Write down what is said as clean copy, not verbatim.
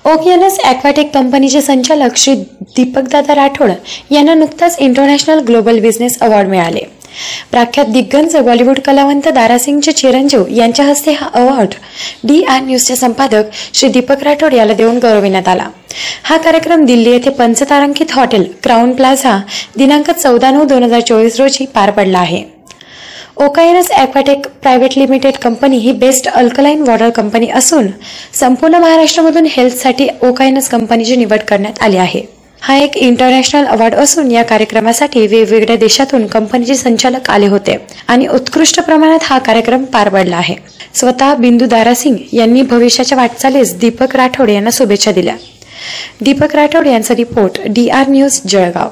ओकियानस ॲक्वाटेक कंपनीचे संचालक श्री दीपकदादा राठोड यांना नुकताच इंटरनॅशनल ग्लोबल बिझनेस अवॉर्ड मिळाले। प्रख्यात दिग्गज बॉलिवूड कलावंत दारासिंगचे चिरंजीव यांच्या हस्ते हा अवॉर्ड DR न्यूजचे संपादक श्री दीपक राठोड याला देऊन गौरविण्यात आला। हा कार्यक्रम दिल्ली येथे पंचतारांकित हॉटेल क्राउन प्लाझा दिनांक 14/9/2024 रोजी पार पडला आहे। ओकायनस ॲक्वाटेक प्रायव्हेट लिमिटेड कंपनी ही बेस्ट अल्कलाइन वॉटर कंपनी असून संपूर्ण महाराष्ट्रामधून हेल्थसाठी ओकायनस कंपनीची निवड करण्यात आली आहे। हा एक इंटरनॅशनल अवॉर्ड असून या कार्यक्रमासाठी वेगवेगळ्या देशातून कंपनीचे संचालक आले होते आणि उत्कृष्ट प्रमाणात हा कार्यक्रम पार पडला आहे। स्वतः बिंदू दारासिंग यांनी भविष्याच्या वाटचालीस दीपक राठोड यांना शुभेच्छा दिल्या। दीपक राठोड यांचा रिपोर्ट DR न्यूज जळगाव।